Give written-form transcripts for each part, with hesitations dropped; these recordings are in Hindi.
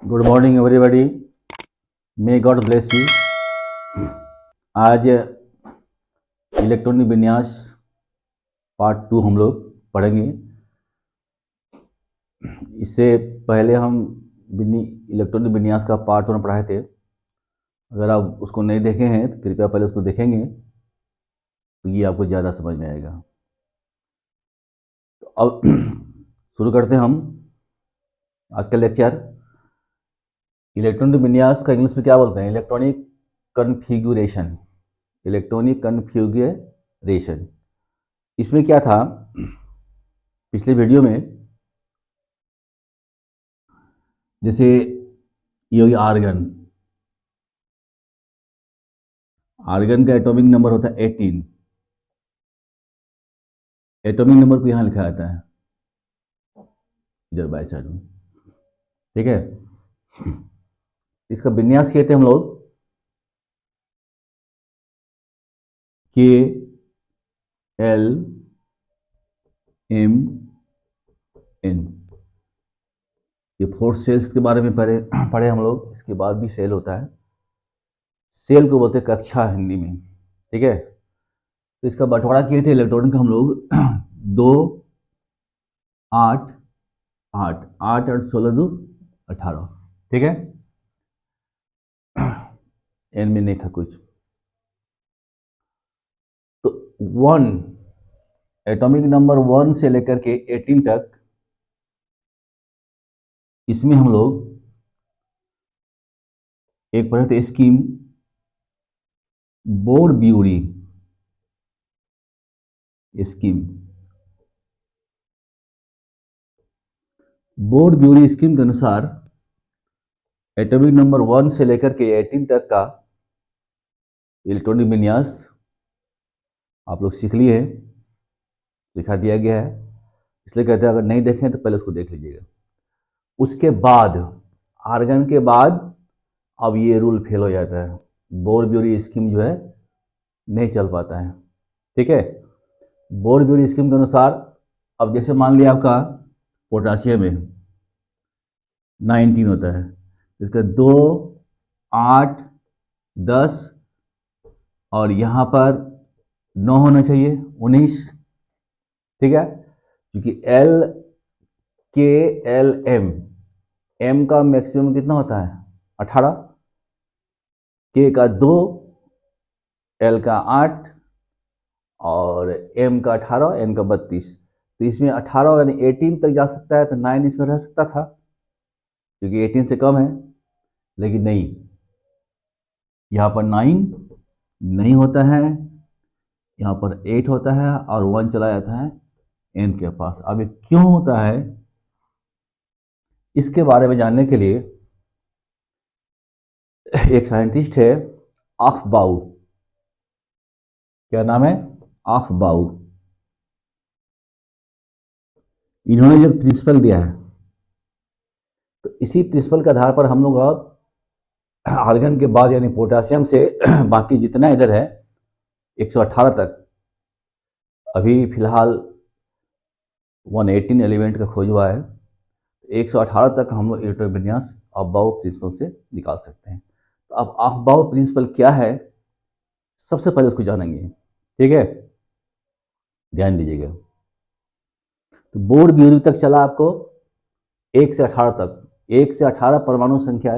Good morning everybody. May God bless you. आज इलेक्ट्रॉनिक विन्यास पार्ट 2 हम लोग पढ़ेंगे। इससे पहले हम इलेक्ट्रॉनिक विन्यास का पार्ट 1 पढ़ाए थे। अगर आप उसको नहीं देखे हैं तो कृपया पहले उसको देखेंगे, तो ये आपको ज़्यादा समझ में आएगा। तो अब शुरू करते हैं हम आज का लेक्चर। इलेक्ट्रॉनिक विन्यास का इंग्लिश में क्या बोलते हैं? Electronic configuration. Electronic configuration. इसमें क्या था, पिछले वीडियो में जैसे ये हुई आर्गन। आर्गन का एटॉमिक नंबर होता है 18। एटॉमिक नंबर को यहाँ लिखा जाता है इधर बाय साइड में, ठीक है। इसका विन्यास किए थे हम लोग के एल एम एन। ये 4 सेल्स के बारे में पढ़े हम लोग। इसके बाद भी सेल होता है। सेल को बोलते हैं कक्षा हिंदी में, ठीक है। तो इसका बंटवारा किए थे इलेक्ट्रॉन का हम लोग 2 8 8 8 8 16 2 18, ठीक है। एन में नहीं था कुछ। तो 1 एटॉमिक नंबर 1 से लेकर के 18 तक, इसमें हम लोग एक पढ़े थे scheme bore bury scheme. Bore bury scheme के अनुसार एटॉमिक नंबर 1 से लेकर के 18 तक का इलेक्ट्रॉनिक विन्यास आप लोग सीख लिए हैं, दिखा दिया गया है। इसलिए कहते हैं अगर नहीं देखें तो पहले उसको देख लीजिएगा। उसके बाद आर्गन के बाद अब ये रूल फेल हो जाता है। बोर ब्यूरी स्कीम जो है नहीं चल पाता है, ठीक है। बोर ब्यूरी स्कीम के अनुसार अब जैसे मान लिया आपका पोटासियम है 19 होता है, इसका 2 8 10 और यहाँ पर 9 होना चाहिए 19, ठीक है। क्योंकि एल के एल एम का मैक्सिमम कितना होता है 18, के का 2, एल का 8 और एम का 18, एन का 32। तो इसमें 18 यानी 18 तक जा सकता है, तो 9 इसमें रह सकता था क्योंकि 18 से कम है। लेकिन नहीं, यहाँ पर 9 नहीं होता है, यहाँ पर 8 होता है और 1 चला जाता है एन के पास। अब ये क्यों होता है, इसके बारे में जानने के लिए एक साइंटिस्ट है आफबाउ। क्या नाम है? आफबाउ। इन्होंने जो प्रिंसिपल दिया है, तो इसी प्रिंसिपल के आधार पर हम लोग आर्गन के बाद यानी पोटासियम से बाकी जितना इधर है 118 तक, अभी फिलहाल 118 एलिमेंट का खोज हुआ है, 118 तक हम लोग इलेक्ट्रॉनिक विन्यास अफबाउ प्रिंसिपल से निकाल सकते हैं। तो अब अफबाउ प्रिंसिपल क्या है, सबसे पहले उसको जानेंगे, ठीक है। ध्यान दीजिएगा। तो बोर्ड ब्यूरी तक चला आपको 1 से 18 तक। 1 से 18 परमाणु संख्या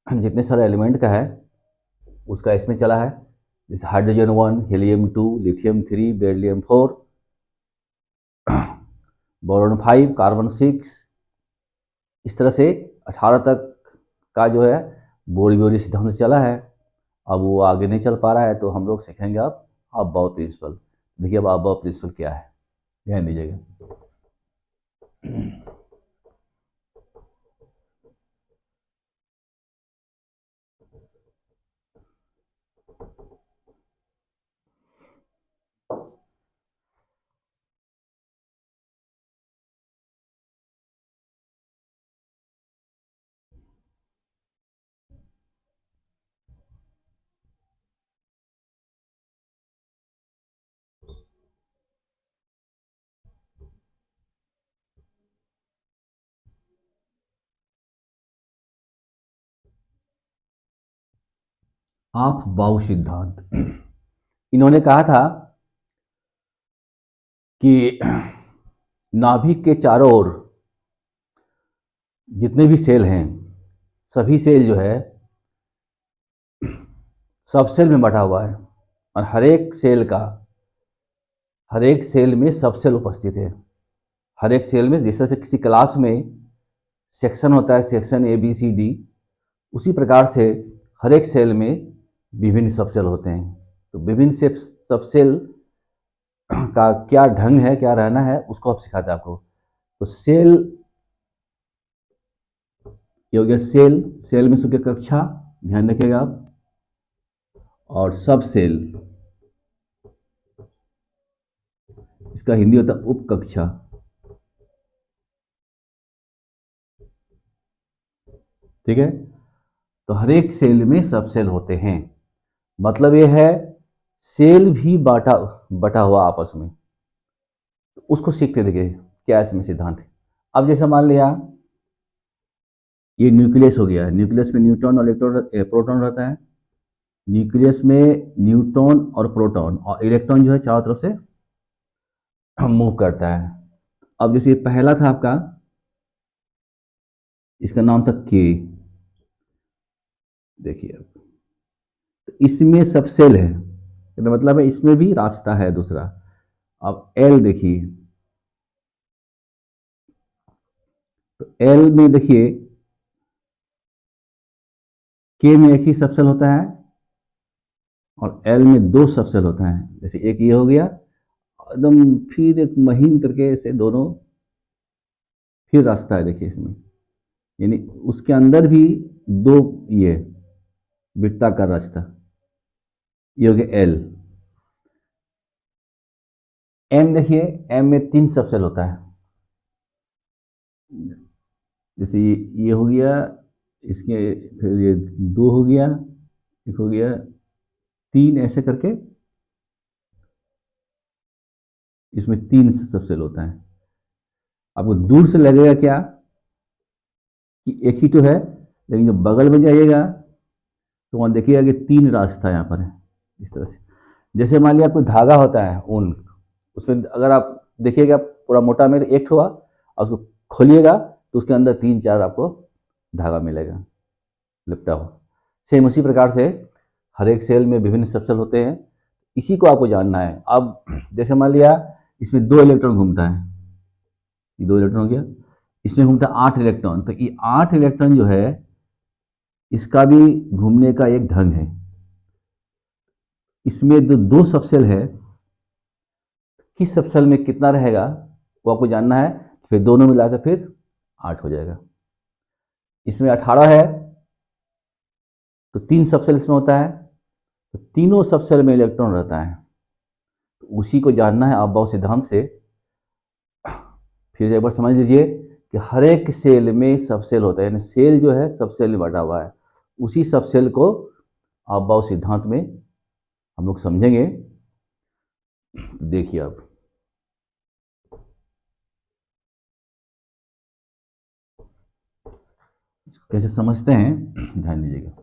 जितने सारे एलिमेंट का है उसका इसमें चला है, जैसे hydrogen 1, helium 2, lithium 3, beryllium 4, boron 5, carbon 6। इस तरह से 18 तक का जो है बोर ब्यूरी सिद्धांत से चला है। अब वो आगे नहीं चल पा रहा है, तो हम लोग सीखेंगे अब अफबाउ प्रिंसिपल। देखिए अब अफबाउ प्रिंसिपल क्या है, ध्यान दीजिएगा। ऑफ-बाउ सिद्धांत। इन्होंने कहा था कि नाभिक के चारों ओर जितने भी सेल हैं, सभी सेल जो है सब सेल में बटा हुआ है, और हर एक सेल में सब सेल उपस्थित है। हर एक सेल में, जिस तरह से किसी क्लास में सेक्शन होता है, section A B C D, उसी प्रकार से हर एक सेल में विभिन्न सब सेल होते हैं। तो विभिन्न सब सेल का क्या ढंग है, क्या रहना है, उसको अब सिखाते हैं आपको। तो सेल, ये हो गया सेल। सेल में सुखे कक्षा, ध्यान रखिएगा आप। और सब सेल, इसका हिंदी होता है उपकक्षा। ठीक है, तो हर एक सेल में सब सेल होते हैं। मतलब ये है सेल भी बटा हुआ आपस में। उसको सीखते देखिए क्या इसमें सिद्धांत है। अब जैसे मान लिया ये न्यूक्लियस हो गया। न्यूक्लियस में न्यूट्रॉन और इलेक्ट्रॉन प्रोटॉन रहता है। न्यूक्लियस में न्यूट्रॉन और प्रोटॉन, और इलेक्ट्रॉन जो है चारों तरफ से मूव करता है। अब जैसे पहला था आपका, इसका नाम था के। देखिए अब तो इसमें सब सेल है, तो मतलब है इसमें भी रास्ता है दूसरा। अब एल देखिए, तो एल में देखिए के में एक ही सब सेल होता है, और एल में दो सब सेल होता है। जैसे एक ये हो गया एकदम, फिर एक महीन करके ऐसे दोनों, फिर रास्ता है देखिए इसमें, यानी उसके अंदर भी दो ये वृत्ताकार रास्ता। ये हो गया एल। एम देखिए, एम में तीन सब सेल होता है। जैसे ये हो गया, इसके फिर ये दो हो गया, एक हो गया, तीन, ऐसे करके इसमें तीन सब सेल होता है। आपको दूर से लगेगा क्या कि एक ही तो है, लेकिन जब बगल में जाइएगा तो वहां देखिएगा कि तीन रास्ता यहाँ पर है। इस तरह से, जैसे मान लिया कोई धागा होता है ऊन, उसमें अगर आप देखिएगा पूरा मोटा में एक हुआ, और उसको खोलिएगा तो उसके अंदर तीन चार आपको धागा मिलेगा लिपटा हुआ। सेम उसी प्रकार से हर एक सेल में विभिन्न सब सेल होते हैं। इसी को आपको जानना है। अब जैसे मान लिया इसमें दो इलेक्ट्रॉन घूमता है, ये दो इलेक्ट्रॉन हो गया, इसमें घूमता है 8 इलेक्ट्रॉन। तो ये 8 इलेक्ट्रॉन जो है, इसका भी घूमने का एक ढंग है। इसमें जो दो सब सेल है, किस सब सेल में कितना रहेगा वो आपको जानना है। फिर दोनों मिलाकर फिर 8 हो जाएगा। इसमें 18 है, तो तीन सब सेल इसमें होता है, तो तीनों सब सेल में इलेक्ट्रॉन रहता है। तो उसी को जानना है अफबाउ सिद्धांत से। फिर एक बार समझ लीजिए कि हर एक सेल में सब सेल होता है, यानी सेल जो है सब सेल में बटा हुआ है। उसी सब सेल को अफबाउ सिद्धांत में हम लोग समझेंगे। देखिए अब कैसे समझते हैं, ध्यान दीजिएगा।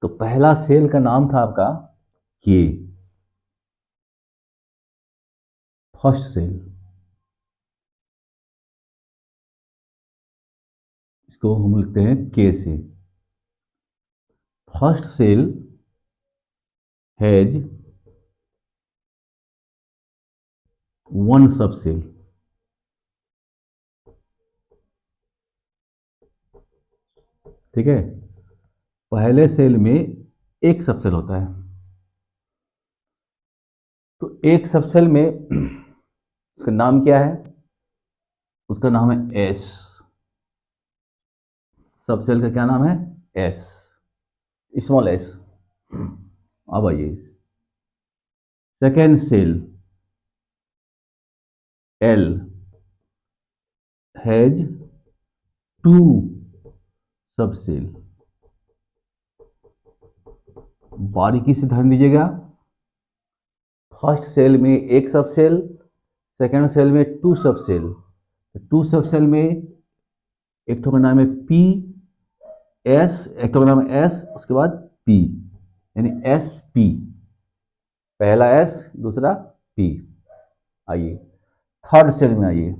तो पहला सेल का नाम था आपका के, फर्स्ट सेल। इसको हम लिखते हैं के से। फर्स्ट सेल हैज वन सब सेल। ठीक है, पहले सेल में एक सब सेल होता है। तो एक सब सेल में उसका नाम क्या है, उसका नाम है एस। सब सेल का क्या नाम है, एस, स्मॉल एस। अब आइए second shell L has two subshell. बारीकी से ध्यान दीजिएगा, फर्स्ट सेल में एक सब सेल, सेकेंड सेल में 2 सब सेल, 2 सब सेल में एक ठो का नाम है पी एस, एक ठो का नाम है एस, उसके बाद पी, यानी एस पी, पहला एस दूसरा पी। आइए थर्ड सेल में आइए,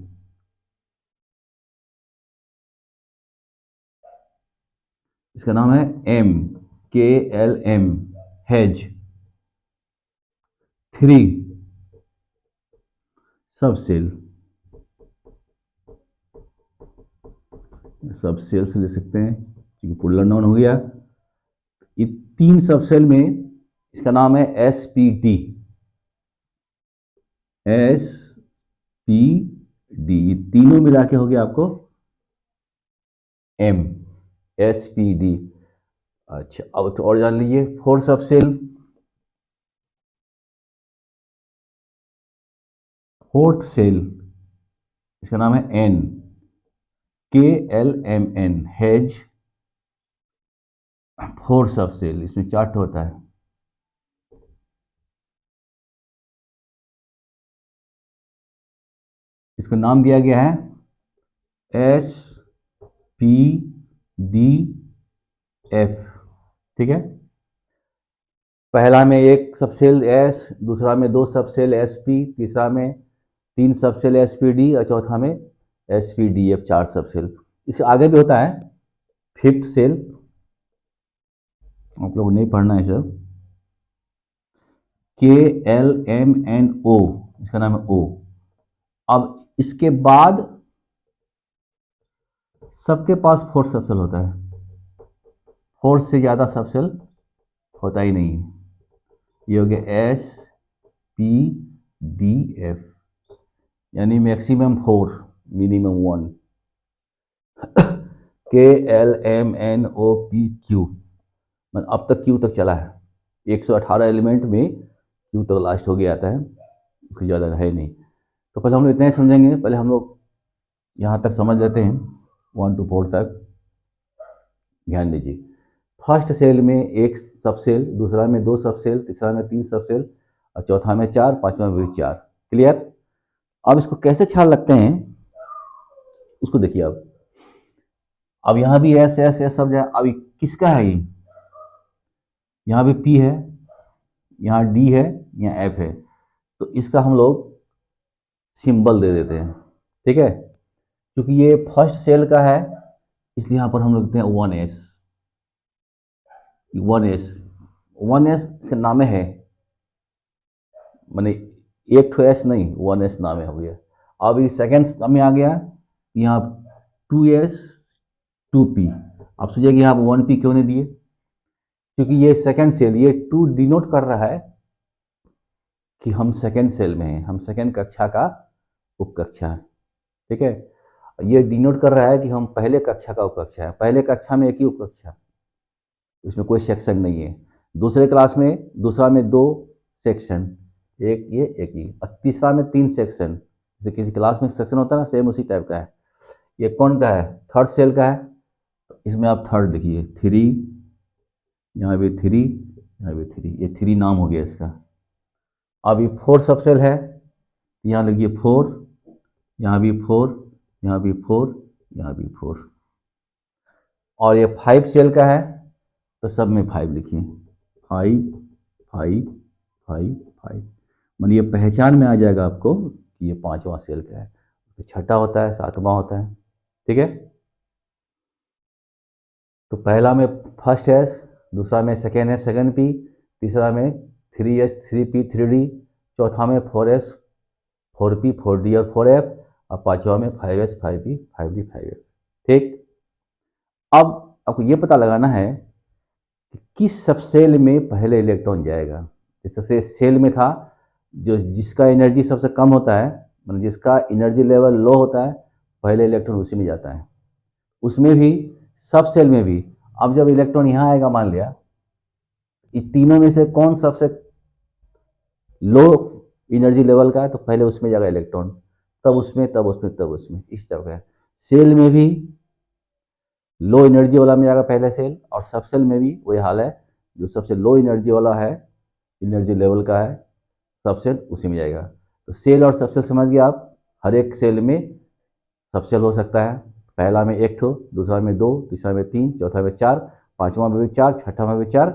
इसका नाम है एम, के एल एम, हेज, 3 सब सेल, सब सेल्स ले सकते हैं क्योंकि पुल डाउन हो गया। ये 3 सब सेल में इसका नाम है S P D, S P D, तीनों मिला के हो गया आपको एम, एस पी डी। अच्छा अब तो और जान लीजिए 4 सब सेल, फोर्थ सेल इसका नाम है एन, के एल एम एन, हेज, 4 सब सेल, इसमें 4 होता है। इसको नाम दिया गया है एस पी डी एफ, ठीक है। पहला में एक सबसेल एस, दूसरा में 2 सबसेल एस पी, तीसरा में 3 सबसेल एस पी डी और चौथा में S P D F, 4 subshell. इससे आगे भी होता है 5th सेल, आप लोग नहीं पढ़ना है सब, के एल एम एन ओ, इसका नाम है ओ। अब इसके बाद सबके पास 4 सबसेल होता है, 4 से ज़्यादा सबसेल होता ही नहीं है। ये हो गया एस पी डी एफ, यानी maximum 4 minimum 1, K L M N O P Q, मतलब अब तक क्यू तक चला है, 118 एलिमेंट में क्यू तक लास्ट हो गया आता है, उसकी ज़्यादा है नहीं। तो पहले हम लोग इतना ही समझेंगे, पहले हम लोग यहाँ तक समझ लेते हैं 1 to 4 तक। ध्यान दीजिए, फर्स्ट सेल में 1 सब सेल, दूसरा में 2 सब सेल, तीसरा में 3 सब सेल और चौथा में 4, पांचवा में भी 4। क्लियर। अब इसको कैसे ख्याल रखते हैं उसको देखिए। अब यहाँ भी एस एस एस सब जाए, अब किसका है ये, यहाँ भी पी है, यहाँ डी है, यहाँ एफ है, तो इसका हम लोग सिंबल दे देते हैं, ठीक है। क्योंकि ये फर्स्ट सेल का है इसलिए यहाँ पर हम लोग लिखते हैं 1s, 1s, 1s इसका नाम है, माने एक ठो एस नहीं, 1s नाम है हो गया। अब ये सेकेंड में आ गया, यहाँ 2s 2p। आप सोचिए कि यहाँ 1p क्यों नहीं दिए, क्योंकि ये सेकेंड सेल, ये 2 डिनोट कर रहा है कि हम सेकेंड सेल में हैं, हम सेकेंड कक्षा का उपकक्षा है, ठीक है। ये डिनोट कर रहा है कि हम पहले कक्षा का उपकक्षा है, पहले कक्षा में एक ही उपकक्षा, इसमें कोई सेक्शन नहीं है। दूसरे क्लास में, दूसरा में 2 सेक्शन, एक ये एक ये, और तीसरा में 3 सेक्शन, जैसे किसी क्लास में सेक्शन होता है ना, सेम उसी टाइप का है। ये कौन का है, थर्ड सेल का है, तो इसमें आप थर्ड लिखिए, 3, यहाँ भी 3, यहाँ भी 3, ये 3 नाम हो गया इसका। अब ये 4 सब सेल है, यहाँ लिखिए 4, यहाँ भी 4, यहाँ भी 4, यहाँ भी 4। और ये 5 सेल का है तो सब में 5 लिखिए, 5 5 5 5, मान ये पहचान में आ जाएगा आपको कि ये 5वां सेल का है, छठा होता है, 7वां होता है, ठीक है। तो पहला में फर्स्ट एस, दूसरा में सेकेंड एस सेकेंड पी, तीसरा में 3s 3p 3d, चौथा में 4s 4p 4d और 4f, और पांचवा में 5s 5p 5d 5f, ठीक। अब आपको ये पता लगाना है कि किस सब सेल में पहले इलेक्ट्रॉन जाएगा। जैसे सेल में था, जो जिसका एनर्जी सबसे कम होता है, मतलब जिसका एनर्जी लेवल लो होता है, पहले इलेक्ट्रॉन उसी में जाता है। उसमें भी सब सेल में भी, अब जब इलेक्ट्रॉन यहाँ आएगा, मान लिया इन तीनों में से कौन सबसे लो एनर्जी लेवल का है, तो पहले उसमें जाएगा इलेक्ट्रॉन, तब उसमें, तब उसमें, तब उसमें, इस तरह का। सेल में भी लो एनर्जी वाला में जाएगा पहले सेल, और सब सेल में भी वही हाल है, जो सबसे लो एनर्जी वाला है, एनर्जी लेवल का है, सब सेल उसी में जाएगा। तो सेल और सबसेल समझ गए आप। हर एक सेल में सबसेल हो सकता है। पहला में एक ठो, दूसरा में दो, तीसरा में तीन, चौथा में चार, पांचवा में भी चार, छठा में भी चार,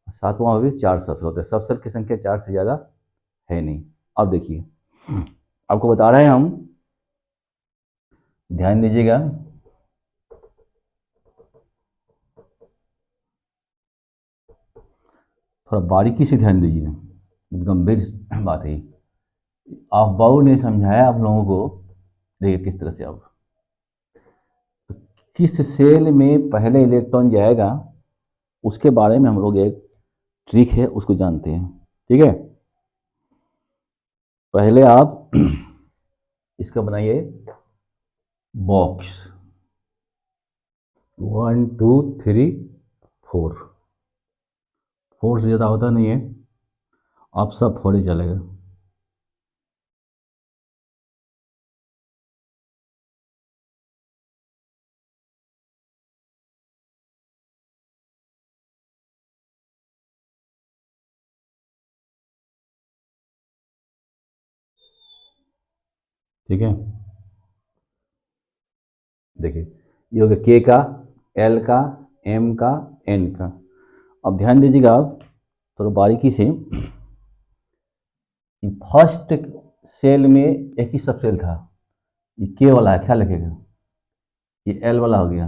सातवां में भी चार सबसेल होते हैं। सबसेल की संख्या चार से ज़्यादा है नहीं। अब देखिए, आपको बता रहे हैं हम, ध्यान दीजिएगा। थोड़ा बारीकी से ध्यान दीजिए, गंभीर बात है। आप बाबू ने समझाया आप लोगों को, देखिए किस तरह से। आप किस सेल में पहले इलेक्ट्रॉन जाएगा उसके बारे में हम लोग एक ट्रिक है उसको जानते हैं। ठीक है, पहले आप इसका बनाइए बॉक्स 1 2 3 4। 4 से ज़्यादा होता नहीं है, आप सब 4 ही चलेगा। ठीक है, देखिए ये हो गया के का, एल का, एम का, एन का। अब ध्यान दीजिएगा आप थोड़ा बारीकी से, कि फर्स्ट सेल में एक ही सब सेल था, ये के वाला है, ख्याल रखिएगा। ये एल वाला हो गया,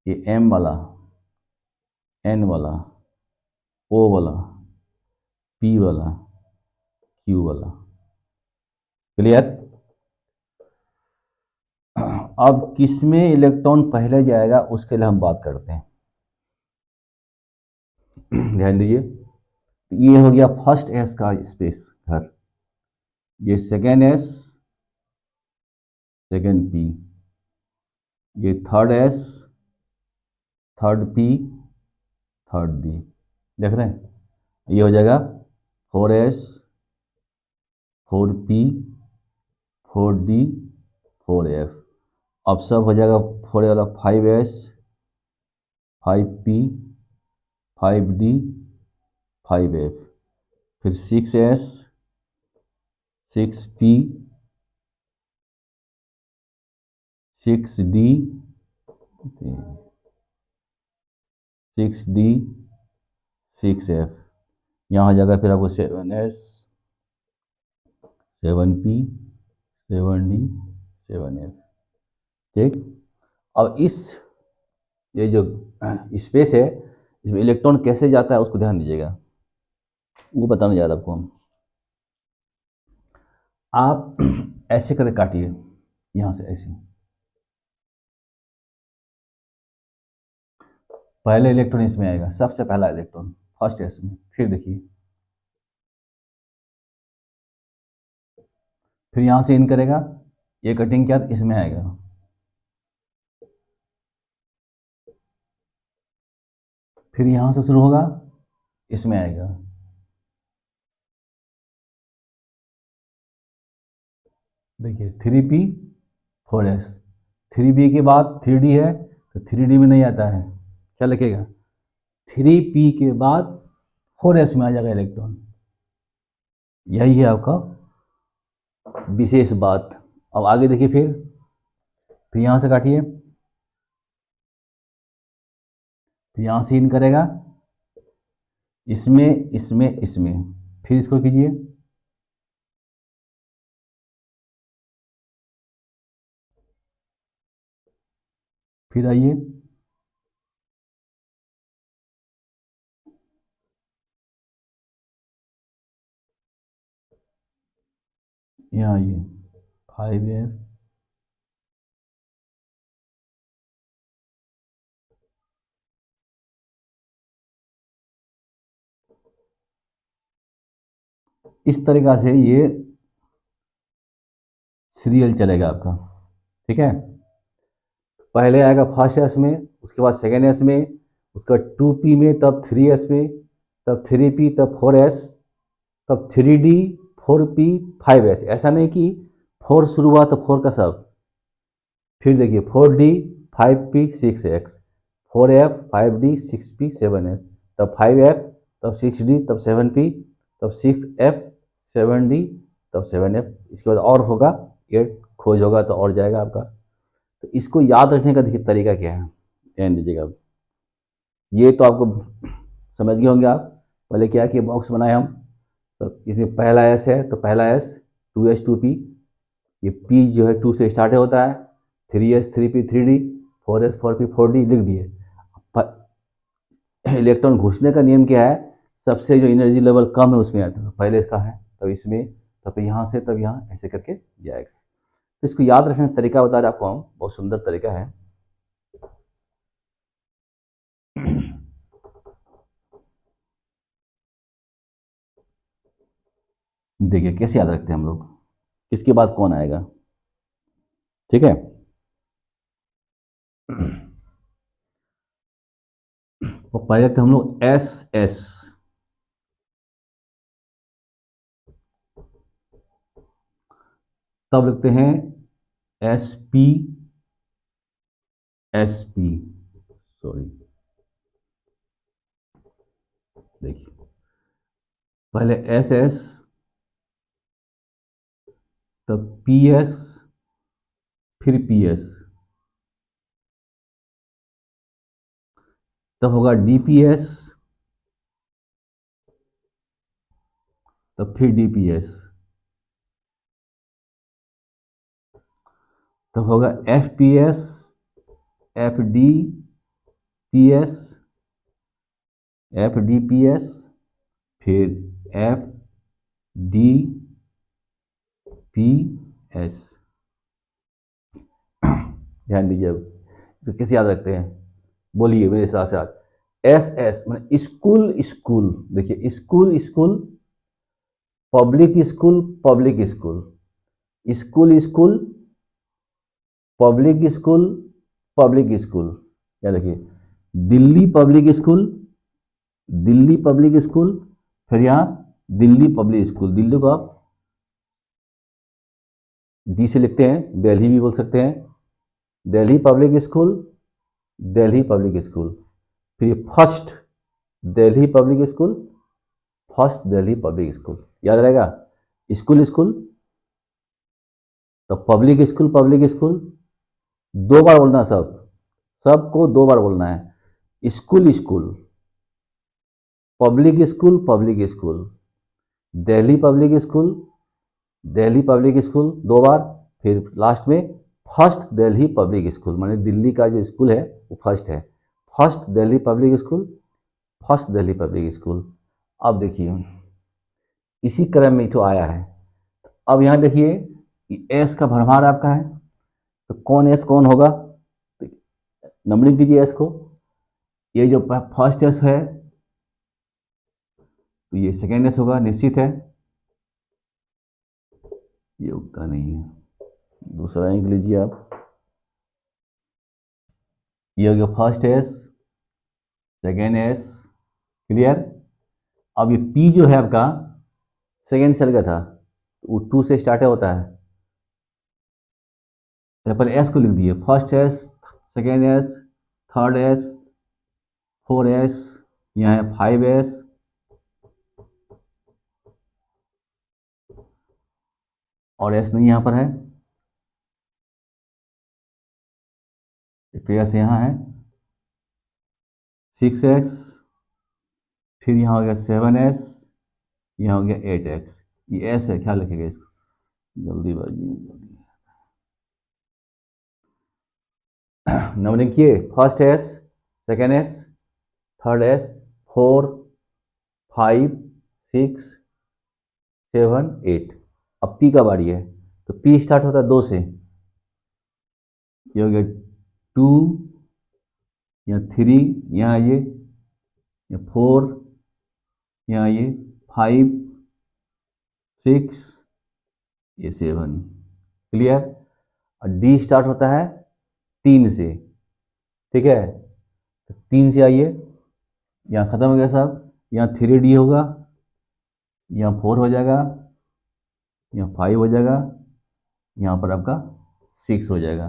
ये एम वाला, एन वाला, ओ वाला, पी वाला, क्यू वाला। क्लियर? अब किसमें इलेक्ट्रॉन पहले जाएगा उसके लिए हम बात करते हैं। ध्यान दीजिए, ये हो गया फर्स्ट एस का स्पेस घर, ये सेकेंड एस, सेकेंड पी, ये third S, third P, third D. देख रहे हैं, ये हो जाएगा 4s, 4p, 4d, 4f। अब सब हो जाएगा 4 वाला 5s, 5p, 5d, 5f, फिर 6s, 6p, 6d, 6d, 6f। यहाँ हो जाएगा फिर आपको 7s, 7p, 7d, 7f। ठीक, अब इस ये जो स्पेस है इसमें इलेक्ट्रॉन कैसे जाता है उसको ध्यान दीजिएगा, वो बताने जा रहा आपको हम। आप ऐसे करके काटिए, यहाँ से ऐसे, पहले इलेक्ट्रॉन इसमें आएगा, सबसे पहला इलेक्ट्रॉन फर्स्ट एस में। फिर देखिए, फिर यहाँ से इन करेगा, ये कटिंग क्या इसमें आएगा, फिर यहाँ से शुरू होगा, इसमें आएगा, देखिए 3p 4s। 3p के बाद 3d है तो 3d में नहीं आता है, क्या लिखेगा, 3p के बाद 4s में आ जाएगा इलेक्ट्रॉन। यही है आपका विशेष बात। अब आगे देखिए, फिर यहाँ से काटिए, फिर यहाँ से इन करेगा, इसमें इसमें इसमें, फिर इसको कीजिए, फिर आइए, यहाँ आइए 5f, इस तरीका से ये सीरियल चलेगा आपका। ठीक है, पहले आएगा फर्स्ट एस में, उसके बाद सेकेंड एस में, उसका 2p में, तब 3s में, तब 3p, तब 4s, तब 3d, 4p, 5s। ऐसा नहीं कि 4 शुरू हुआ तो 4 का सब। फिर देखिए 4d, 5p, 6x, 4f, 5d, 6p, 7s, तब 5f, तब 6d, तब 7p, तब 6f, 7d, तब 7F, इसके बाद और होगा 8, खोज होगा तो और जाएगा आपका। तो इसको याद रखने का देखिए तरीका क्या है, ध्यान दीजिएगा। ये तो आपको समझ गए होंगे आप। पहले क्या किया, बॉक्स बनाए हम, तो इसमें पहला एस है तो पहला एस 2s2p, ये p जो है 2 से स्टार्ट होता है, 3s3p 3d, 4s4p 4d लिख दिए। इलेक्ट्रॉन घुसने का नियम क्या है, सबसे जो एनर्जी लेवल कम है उसमें आता है, पहले इसका है तब इसमें, तब यहाँ से तब यहाँ, ऐसे करके जाएगा। तो इसको याद रखने का तरीका बता रहे आपको हम, बहुत सुंदर तरीका है। देखिए कैसे याद रखते हैं हम लोग, किसके बाद कौन आएगा, ठीक है। तो पहले तो हम लोग एस एस, तब लिखते हैं S P S P, sorry, देखिए पहले एस एस, तब पी एस, फिर पी एस, तब होगा डी पी एस, तब फिर डी पी एस, तब होगा F P S, F D P S, F D P S, फिर एफ डी पी एस। ध्यान दीजिए अब तो कैसे याद रखते हैं, बोलिए मेरे साथ साथ। एस एस मैंने स्कूल स्कूल, देखिए school school, public school public school, school school, public school public school, या देखिए Delhi public school, Delhi public school, फिर यहाँ दिल्ली पब्लिक स्कूल, दिल्ली को आप डी से लिखते हैं, दिल्ली भी बोल सकते हैं, Delhi public school, Delhi public school, फिर first Delhi public school, first Delhi public school, याद रहेगा। स्कूल स्कूल, तो पब्लिक स्कूल पब्लिक स्कूल, दो बार बोलना, सबको दो बार बोलना है, school school, public school, Delhi public school, Delhi public school दो बार, फिर लास्ट में फर्स्ट दिल्ली पब्लिक स्कूल, माने दिल्ली का जो स्कूल है वो फर्स्ट है, first Delhi public school, first Delhi public school. अब देखिए इसी क्रम में तो आया है। अब यहाँ देखिए एस का भरमार आपका है, तो कौन एस कौन होगा, नंबरिंग कीजिए एस को, ये जो फर्स्ट एस है तो ये सेकेंड एस होगा, निश्चित है, ये उगता नहीं है, दूसरा इंक लीजिए आप, ये हो गया first S, second S, clear. अब ये पी जो है आपका सेकेंड सेल का था, वो 2 से स्टार्ट होता है, तो पहले एस को लिख दिए, first S, second S, third S, 4s, यहाँ है 5s, और एस नहीं यहाँ पर है, फिर एस यहाँ है 6x, फिर यहाँ हो गया 7s, यहाँ हो गया 8x, ये एस है, ख्याल रखिएगा इसको, जल्दीबाजी नंबरिंग किए, first S, second S, third S, 4, 5, 6, 7, 8। अब पी का बारी है, तो पी स्टार्ट होता है 2 से, ये हो गया 2, यहाँ 3, यहाँ ये 4, यहाँ ये 5, 6, ये 7, क्लियर। और डी स्टार्ट होता है 3 से, ठीक है, तो 3 से आइए, यहाँ ख़त्म हो गया साहब, यहाँ 3d होगा, यहाँ 4 हो जाएगा, यहाँ 5 हो जाएगा, यहाँ पर आपका 6 हो जाएगा,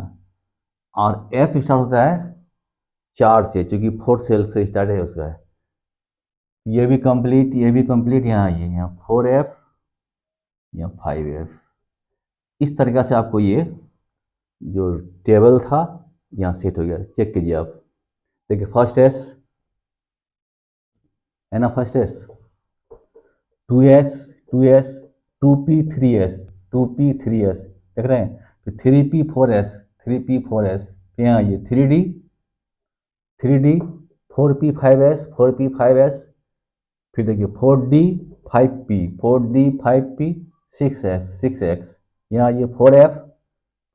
और एफ स्टार्ट होता है 4 से, चूँकि 4th सेल से स्टार्ट है उसका है, ये भी कंप्लीट, ये भी कंप्लीट, यहाँ आइए, यहाँ 4f, या 5f। इस तरीक़ा से आपको ये जो टेबल था यहाँ सेट हो गया। चेक कीजिए आप, देखिए फर्स्ट एस है ना, first S 2s 2s 2p 3s 2p 3s देख रहे हैं, फिर 3p 4s 3p 4s, फिर यहाँ ये 3d 3d 4p 5s 4p 5s, फिर देखिए 4d 5p 4d 5p 6s 6x, यहाँ ये 4f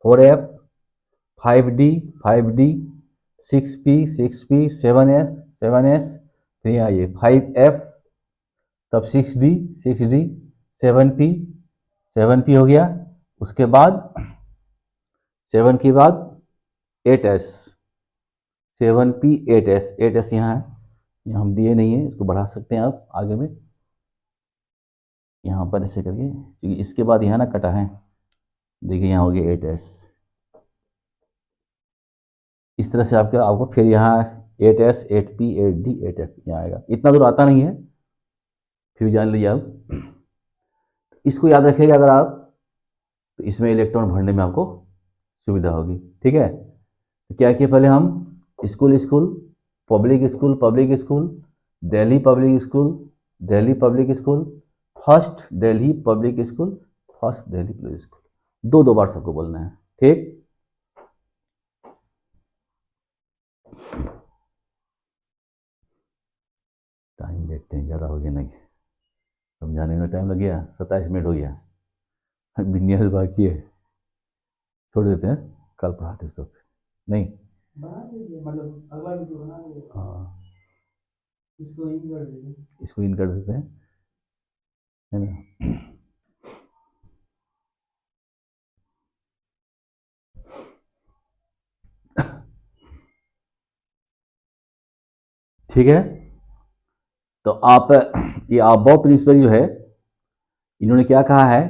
4f 5d 5d 6p 6p 7s 7s, फिर यहाँ ये 5f तब 6d 6d 7p 7p हो गया। उसके बाद 7 के बाद 8s 7p 8s 8s यहाँ है, यहाँ हम दिए नहीं है, इसको बढ़ा सकते हैं आप आगे में यहाँ पर ऐसे करके, क्योंकि इसके बाद यहाँ ना कटा है। देखिए यहाँ हो गया 8s। इस तरह से आपको फिर यहाँ 8s 8p 8d 8f यहाँ आएगा। इतना दूर आता नहीं है, फिर जान लीजिए आप। इसको याद रखिएगा अगर आप, तो इसमें इलेक्ट्रॉन भरने में आपको सुविधा होगी। ठीक है, तो क्या किया पहले हम school school public school public school Delhi public school Delhi public school first Delhi public school first Delhi public school, दो बार सबको बोलना है। ठीक, टाइम देखते हैं ज़्यादा हो गया नहीं, समझाने में टाइम लग गया, 27 मिनट हो गया, विन्यास बाकी है, छोड़ देते हैं, कल पढ़ाते इसको नहीं, मतलब अगला वीडियो बना देंगे। हाँ, इसको इन कर देते हैं, है ना। ठीक है, तो आप ये अबव प्रिंसिपल जो है, इन्होंने क्या कहा है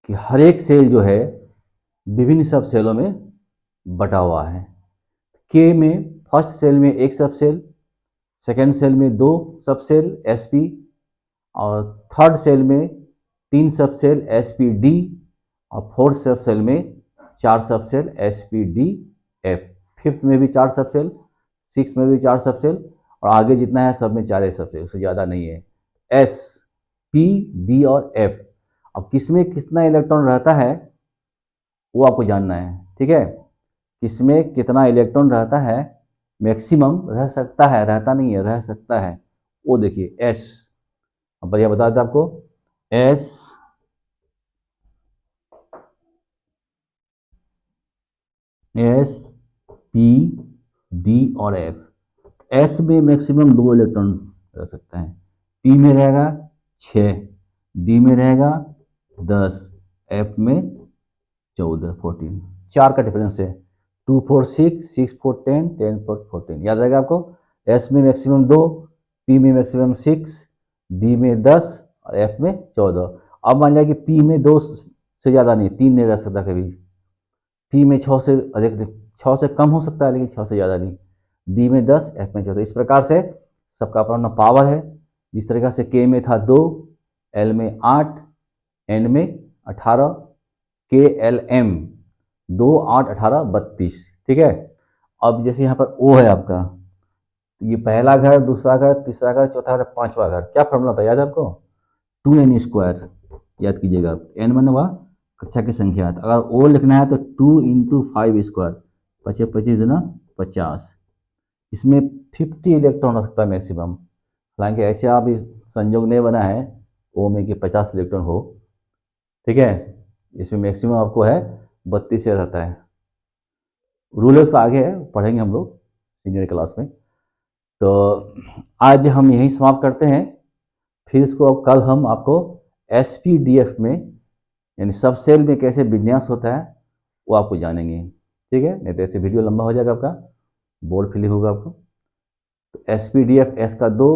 कि हर एक सेल जो है विभिन्न सब सेलों में बटा हुआ है। के में फर्स्ट सेल में एक सब सेल, सेकेंड सेल में 2 सब सेल sp, और थर्ड सेल में 3 सब सेल spd, और फोर्थ सब सेल में 4 सब सेल spdf, फिफ्थ में भी 4 सब सेल, सिक्स में भी 4 सब सेल, और आगे जितना है सब में 4 सब सेल, उससे ज़्यादा नहीं है। s p d और f। अब किसमें कितना इलेक्ट्रॉन रहता है वो आपको जानना है। ठीक है, किसमें कितना इलेक्ट्रॉन रहता है, मैक्सिमम रह सकता है, रहता नहीं है, रह सकता है, वो देखिए s। अब बढ़िया बता दें आपको, s p d और f। s में मैक्सिमम 2 इलेक्ट्रॉन रह सकता है, p में रहेगा 6, d में रहेगा 10, f में 14 14, 4 का डिफरेंस है, 2 4 6 6 4 10 10 4 14, याद रहेगा आपको। s में मैक्सिमम 2, p में मैक्सिमम 6, d में 10 और f में 14। अब मान लिया कि p में 2 से ज़्यादा नहीं, 3 नहीं रह सकता कभी, p में 6 से अधिक, 6 से कम हो सकता है लेकिन 6 से ज़्यादा नहीं, d में 10 f में 14। इस प्रकार से सबका अपना पावर है। जिस तरीका से k में था 2, l में 8, n में 18, KLM 2 8 18 32। ठीक है, अब जैसे यहाँ पर O है आपका, ये पहला घर, दूसरा घर, तीसरा घर, चौथा घर, पांचवा घर, क्या फॉर्मूला था याद है आपको, 2n², याद कीजिएगा। n माने वह कक्षा की संख्या है, अगर O लिखना है तो 2 × 5², 25 25 गुना 50, इसमें 50 इलेक्ट्रॉन रख सकता है मैक्सिमम। हालांकि ऐसे आप संयोग नहीं बना है O में कि 50 इलेक्ट्रॉन हो। ठीक है, इसमें मैक्सिमम आपको है 32 से रहता है, रूल है उसका आगे है, पढ़ेंगे हम लोग सीनियर क्लास में। तो आज हम यहीं समाप्त करते हैं, फिर इसको कल हम आपको SPDF में यानी सब सेल में कैसे विन्यास होता है वो आपको जानेंगे। ठीक है, नहीं तो ऐसे वीडियो लंबा हो जाएगा, आपका बोर्ड फिलिंग होगा आपको। तो SPDF S का 2,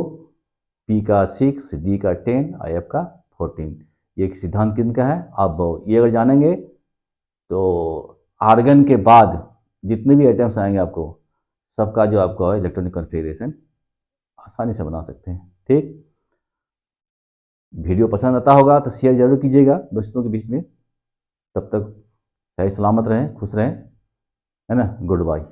P का 6, D का 10 और F का 14, ये एक सिद्धांत किनका है, अब ये अगर जानेंगे तो आर्गन के बाद जितने भी आइटम्स आएंगे आपको सबका जो आपको इलेक्ट्रॉनिक कॉन्फ़िगरेशन आसानी से बना सकते हैं। ठीक। वीडियो पसंद आता होगा तो शेयर जरूर कीजिएगा दोस्तों के बीच में। तब तक सही सलामत रहें, खुश रहें, है ना। Good bye.